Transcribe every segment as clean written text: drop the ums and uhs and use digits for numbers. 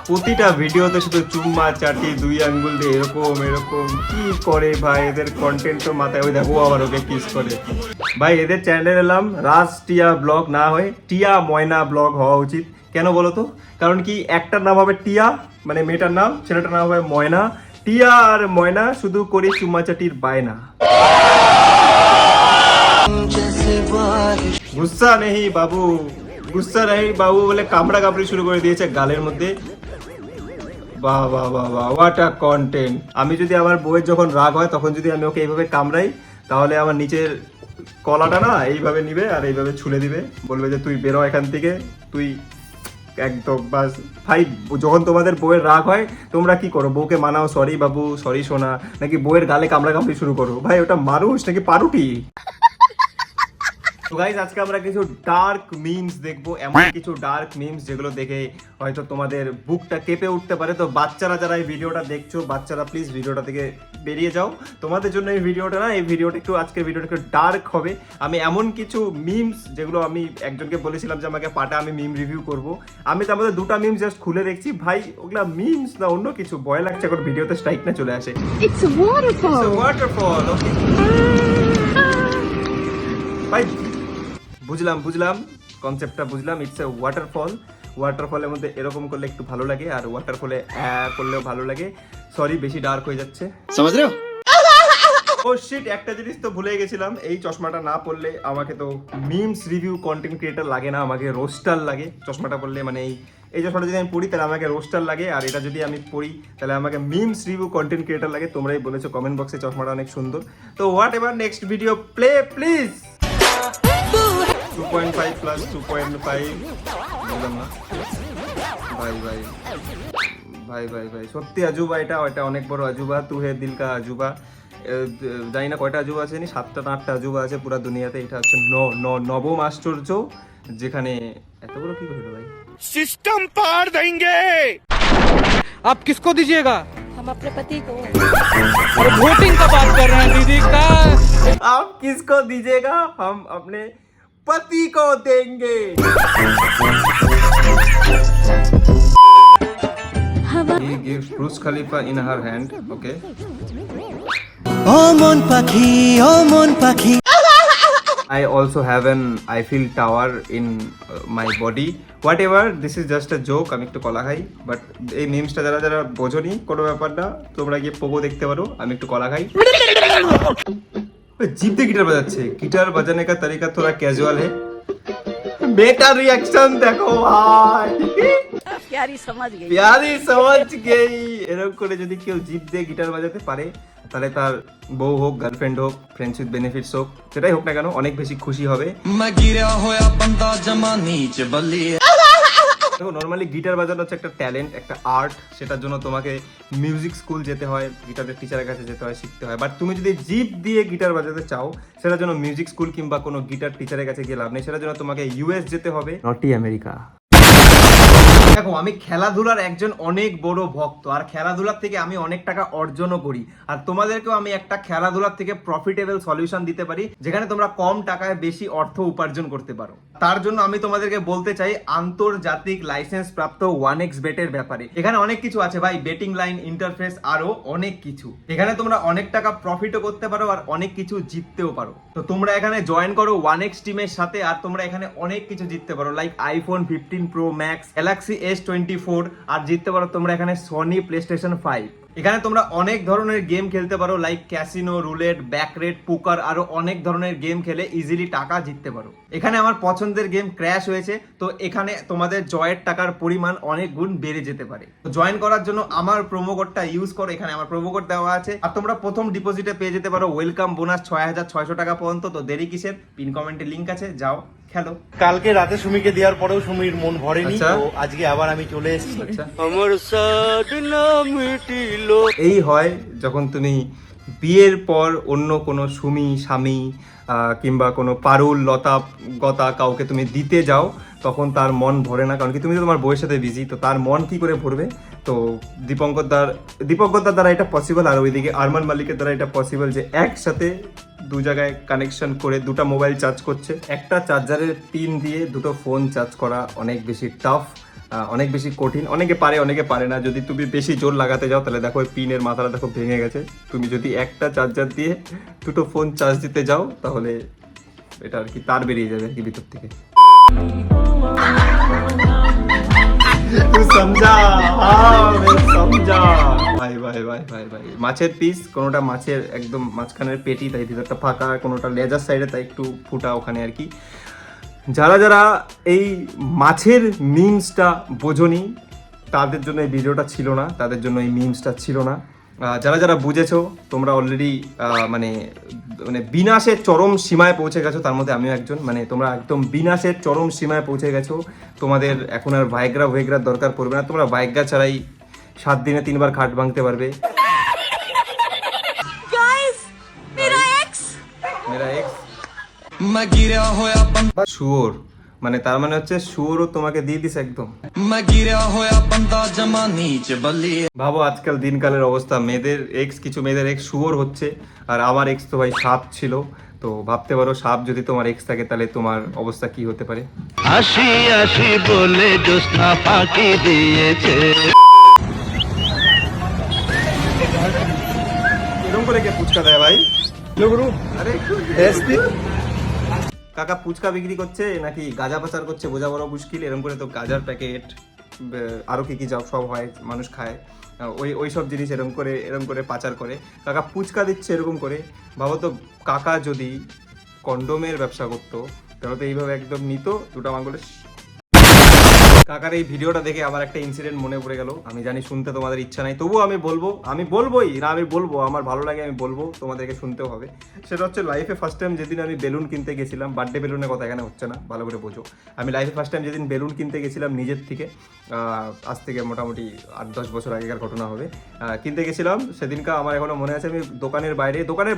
প্রতিটা ভিডিওতে শুধু চুম্মা চাটি 2 আঙ্গুল দিয়ে এরকম এরকম কি করে ভাই, এদের কন্টেন্ট তো মাথায়, ওই দেখো আবার ওকে কিস করে। ভাই এদের চ্যানেলে এলাম রাজ টিয়া ব্লগ না হয়ে টিয়া ময়না ব্লগ হওয়া উচিত। কেন বলো তো? কারণ কি, একটার নাম হবে টিয়া মানে মেয়েটার নাম, ছেলেটার নাম হবে ময়না। টিয়া আর ময়না শুধু করি চুম্মা চাটির বায়না। গুস্সা নেই বাবু, গুস্সা নেই বাবু বলে কামড়া কামড়ি শুরু করে দিয়েছে গালের মধ্যে। বাহ বাহ বাহ বাহ, হোয়াট আ কন্টেন্ট। আমি যদি আমার বউয়ের যখন রাগ হয় তখন যদি আমি ওকে এইভাবে কামড়াই, তাহলে আমার নিচের কলাটা না এইভাবে নিবে আর এইভাবে ছুলে দিবে, বলবে যে তুই বেরো এখান থেকে, তুই একদম বাস। ভাই যখন তোমাদের বউয়ের রাগ হয় তোমরা কি করো? বউকে মানাও সরি বাবু, সরি সোনা, নাকি বউয়ের গালে কামড়া কামড়ি শুরু করো? ভাই ওটা মানুষ নাকি পারুটি? তো গাইস আজকে আমরা কিছু ডার্ক মিমস দেখবো, এমন কিছু ডার্ক মিমস যেগুলো দেখে হয়তো তোমাদের বুকটা কেঁপে উঠতে পারে। তো বাচ্চারা যারা এই ভিডিওটা দেখছো, বাচ্চারা প্লিজ ভিডিওটা থেকে বেরিয়ে যাও, তোমাদের জন্য এই ভিডিওটা না, এই ভিডিওটা একটু, আজকের ভিডিওটা একটু ডার্ক হবে। আমি এমন কিছু মিমস যেগুলো আমি একজনকে বলেছিলাম যে আমাকে পাঠা, আমি মিম রিভিউ করব। আমি তার মধ্যে 2টা মিমস জাস্ট খুলে দেখছি, ভাই ওগুলা মিমস না অন্য কিছু, ভয় লাগছে এখন ভিডিওতে স্ট্রাইক না চলে আসে। It's a waterfall. It's a waterfall, okay. ভাই বুঝলাম কনসেপ্টটা বুঝলাম, ইটস এ ওয়াটারফল। ওয়াটারফলের মধ্যে এরকম করলে একটু ভালো লাগে, আর ওয়াটারফলে করলেও ভালো লাগে। সরি বেশি ডার্ক হয়ে যাচ্ছে, समझ रहे हो? ও শিট, একটা জিনিস তো ভুলে গেছিলাম, এই চশমাটা না পড়লে আমাকে তো মিমস রিভিউ কন্টেন্ট ক্রিয়েটার লাগে না, আমাকে রোস্টার লাগে। চশমাটা পড়লে মানে এই চশমাটা যদি আমি পড়ি তাহলে আমাকে রোস্টার লাগে, আর এটা যদি আমি পড়ি তাহলে আমাকে মিমস রিভিউ কন্টেন্ট ক্রিয়েটার লাগে। তোমরাই বলেছো কমেন্ট বক্সে চশমাটা অনেক সুন্দর। তো what ever, next video play please. 2.5 plus 2.5 বললাম না ভাই ভাই ভাই ভাই ভাই, সত্যি আজুবা এটা, এটা অনেক বড় আজুবা। তু হে দিল কা আজুবা। জানি না কয়টা আজুবা আছে, 7টা না 8টা আজুবা আছে পুরো দুনিয়াতে। এটা হচ্ছে নবম আশ্চর্য, যেখানে এত বড় কি হলো ভাই। सिस्टम पार देंगे। आप किसको दीजिएगा? हम अपने पति को। और वोटिंग का बात कर रहे हैं दीदी का। आप किसको दीजिएगा? हम अपने पति को देंगे। He gives Burj Khalifa in her hand. Okay. Oh mon pakhi. I also have an Eiffel Tower in my body. Whatever, this is just a joke. আমি একটু কলা খাই, বাট এই মিমসটা যারা যারা বোঝোনি কোনো ব্যাপার না, তোমরা গিয়ে পোগো দেখতে পারো। আমি একটু কলা খাই। जीप দিয়ে गिटार बजाচ্ছে, गिटार बजाने का तरीका थोड़ा कैजुअल है। बेटा रिएक्शन देखो भाई, प्यारी समझ गई। प्यारी समझ गई। এরকম করে যদি কেউ জিপ দিয়ে গিটার বাজাতে পারে, তাহলে তার বউ হোক, গার্লফ্রেন্ড হোক, ফ্রেন্ডস উইথ বেনিফিটস হোক, সেটাই হোক না কেন, অনেক বেশি খুশি হবে। मैं गिरा होया बंदा जमा नीच बल्ली। দেখো নর্মালি গিটার বাজানো হচ্ছে একটা ট্যালেন্ট, একটা আর্ট। সেটার জন্য তোমাকে মিউজিক স্কুল যেতে হয়, গিটারের টিচারের কাছে যেতে হয়, শিখতে হয়। বাট তুমি যদি জিপ দিয়ে গিটার বাজাতে চাও, সেটার জন্য মিউজিক স্কুল কিংবা কোনো গিটার টিচারের কাছে গিয়ে লাভ নেই। সেটার জন্য তোমাকে ইউএস যেতে হবে, নটি আমেরিকা। দেখো আমি খেলাধুলার একজন অনেক বড় ভক্ত, আর খেলাধুলার থেকে আমি অনেক টাকা অর্জনও করি। আর তোমাদেরকেও আমি একটা খেলাধুলার থেকে প্রফিটেবল সলিউশন দিতে পারি, যেখানে তোমরা কম টাকায় বেশি অর্থ উপার্জন করতে পারো। তার জন্য আমি তোমাদেরকে বলতে চাই আন্তর্জাতিক লাইসেন্স প্রাপ্ত 1xBet এর ব্যাপারে। এখানে অনেক কিছু আছে ভাই, বেটিং লাইন, ইন্টারফেস, আরো অনেক কিছু। এখানে তোমরা অনেক টাকা প্রফিটও করতে পারো আর অনেক কিছু জিততেও পারো। তো তোমরা এখানে জয়েন করো 1x টিমের সাথে, আর তোমরা এখানে অনেক কিছু জিততে পারো, like iPhone 15 pro max, Galaxy S24, আর জিততে পারো তোমরা এখানে সনি প্লেস্টেশন 5। এখানে তোমরা অনেক ধরনের গেম খেলতে পারো, লাইক ক্যাসিনো, রুলেট, ব্যাকরেট, পোকার, আরো অনেক ধরনের গেম খেলে ইজিলি টাকা জিততে পারো। এখানে আমার পছন্দের গেম ক্র্যাশ হয়েছে, তো এখানে তোমাদের জয়ের টাকার পরিমাণ অনেক গুণ বেড়ে যেতে পারে। তো জয়েন করার জন্য আমার প্রোমো কোডটা ইউজ করো, এখানে আমার প্রোমো কোড দেওয়া আছে। আর তোমরা প্রথম ডিপোজিটে পেয়ে যেতে পারো ওয়েলকাম বোনাস 6600 টাকা পর্যন্ত। তো দেরি কিসের? পিন কমেন্টে লিংক আছে, যাও খেলো। কালকে রাতে সুমিকে দেওয়ার পরেও সুমির মন ভরেনি, আচ্ছা। তো আজকে আবার আমি চলে এসেছি। আচ্ছা, আমার সাধনা মিটিলো। এই হয় যখন তুমি বিয়ের পর অন্য কোনো সুমি, স্বামী কিংবা কোনো পারুল, লতা, গতা কাউকে তুমি দিতে যাও, তখন তার মন ভরে না। কারণ কি, তুমি তো তোমার বউয়ের সাথে বিজি, তো তার মন কি করে ভরবে? তো দীপঙ্কর দার দ্বারা এটা পসিবল, আর ওইদিকে আরমান মালিকের দ্বারা এটা পসিবল যে একসাথে 2 জায়গায় কানেকশন করে 2টা মোবাইল চার্জ করছে। একটা চার্জারের পিন দিয়ে 2টো ফোন চার্জ করা অনেক বেশি টাফ। অনেক বেশি কঠিন, অনেকে পারে অনেকে পারে না। যদি তুমি বেশি জোর লাগাতে যাও তাহলে দেখো ওই পিনের মাথাটা দেখো ভেঙে গেছে। তুমি যদি একটা চার্জার দিয়ে দুটো ফোন চার্জ দিতে যাও তাহলে এটা আর কি তার বেরিয়ে যাবে আর কি ভিতর থেকে। তুই সমঝা? হ্যাঁ সমঝা। ভাই ভাই ভাই ভাই ভাই মাছের পিস, কোনোটা মাছের একদম মাঝখানের পেটি তাই ভিতরটা ফাঁকা, কোনোটা লেজার সাইডে তাই একটু ফুটা ওখানে আর কি। যারা যারা এই মাছের মিমসটা বোঝনি তাদের জন্য এই ভিডিওটা ছিল না, তাদের জন্য এই মিমসটা ছিল না। যারা যারা বুঝেছো তোমরা অলরেডি মানে মানে বিনাশের চরম সীমায় পৌঁছে গেছো, তার মধ্যে আমিও একজন। মানে তোমরা একদম বিনাশের চরম সীমায় পৌঁছে গেছো। তোমাদের এখন আর ভাইগ্রার দরকার পড়বে না, তোমরা ভাইগ্রা ছাড়াই 7 দিনে 3 বার খাট ভাঙতে পারবে। মেরা এক্স मैं गिरा होया बंदा শুয়োর, মানে তার মানে হচ্ছে শুয়োরও তোমাকে দিয়ে দিস একদম। मैं गिरा होया बंदा जमा नीच बल्ली ভাবো আজকাল দিনকালের অবস্থা, মেয়েদের এক্স, কিছু মেয়েদের এক্স শুয়োর হচ্ছে, আর আমার এক্স তো ভাই সাপ ছিল। তো ভাবতে পারো সাপ যদি তোমার এক্স থাকে তাহলে তোমার অবস্থা কি হতে পারে। আসি আসি বলে জ্যোৎস্না ফাঁকি দিয়েছে। এরকম করে কে ফুচকা দেয় ভাই? আরে কাকা ফুচকা বিক্রি করছে নাকি গাঁজা পাচার করছে বোঝা বড় মুশকিল। এরকম করে তো গাঁজার প্যাকেট আরো কি কি সব হয়, মানুষ খায়, ওই সব জিনিস এরকম করে পাচার করে। কাকা ফুচকা দিচ্ছে এরকম করে। ভাবো তো কাকা যদি কন্ডোমের ব্যবসা করতো তাহলে তো এইভাবে একদম নিত দুটো আঙুলে। কাকার এই ভিডিওটা দেখে আমার একটা ইনসিডেন্ট মনে পড়ে গেল। আমি জানি শুনতে তোমাদের ইচ্ছা নাই, তবুও আমি বলবো, আমার ভালো লাগে আমি বলবো, তোমাদেরকে শুনতেও হবে। সেটা হচ্ছে লাইফে ফার্স্ট টাইম যেদিন আমি বেলুন কিনতে গেছিলাম, বার্থডে বেলুনের কথা এখানে হচ্ছে না, ভালো করে বোঝো। আমি লাইফে ফার্স্ট টাইম যেদিন বেলুন কিনতে গেছিলাম নিজের থেকে, আজ থেকে মোটামুটি 8-10 বছর আগেকার ঘটনা হবে, কিনতে গেছিলাম সেদিনকা আমার এখনো মনে আছে। আমি দোকানের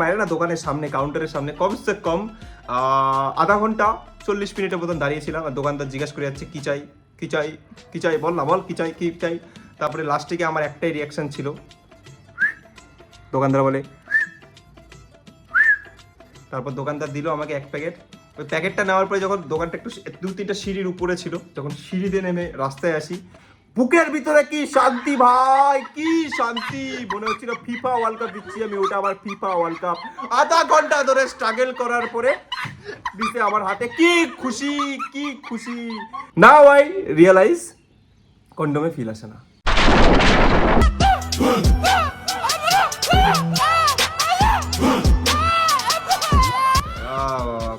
বাইরে না, দোকানের সামনে, কাউন্টারের সামনে কমসে কম আধা ঘন্টা 40 মিনিটের মতন দাঁড়িয়েছিলাম। আর দোকানদার জিজ্ঞাসা করে যাচ্ছে কি চাই কি চাই বল না বল কি চাই। তারপরে লাস্টে গিয়ে আমার একটাই রিয়াকশন ছিল, দোকানদার বলে, তারপর দোকানদার দিল আমাকে এক প্যাকেট। ওই প্যাকেটটা নেওয়ার পরে যখন দোকানটা একটু 2-3টা সিঁড়ির উপরে ছিল, যখন সিঁড়িতে নেমে রাস্তায় আসি, বুকের ভিতরে কি শান্তি ভাই, কি শান্তি। মনে হচ্ছিল ফিফা ওয়ার্ল্ড কাপ দিচ্ছি আমি, ওটা আবার ফিফা ওয়ার্ল্ড কাপ। আধা ঘন্টা ধরে স্ট্রাগল করার পরে দিতে আমার হাতে, কি খুশি। নাও আই রিয়েলাইজ কন্ডোমে ফিল আসে না।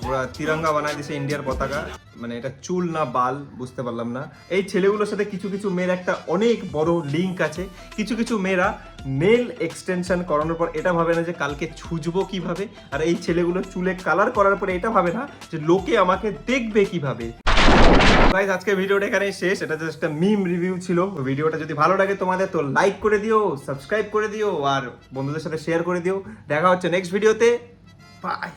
পুরা তিরঙ্গা বানায় দিছে ইন্ডিয়ার পতাকা। মানে এটা চুল না বাল বুঝতে পারলাম না। এই ছেলেগুলোর সাথে কিছু কিছু মেয়ের একটা অনেক বড় লিঙ্ক আছে। কিছু মেয়েরা নেল এক্সটেনশন করানোর পর এটা ভাবে না যে কালকে ছুঁজবো কিভাবে, আর এই ছেলেগুলো চুলে কালার করার পরে এটা ভাবে না যে লোকে আমাকে দেখবে কিভাবে। গাইস আজকে ভিডিওটা এখানেই শেষ। এটা জাস্ট একটা মিম রিভিউ ছিল। ভিডিওটা যদি ভালো লাগে তোমাদের তো লাইক করে দিও, সাবস্ক্রাইব করে দিও, আর বন্ধুদের সাথে শেয়ার করে দিও। দেখা হচ্ছে নেক্সট ভিডিওতে। বাই।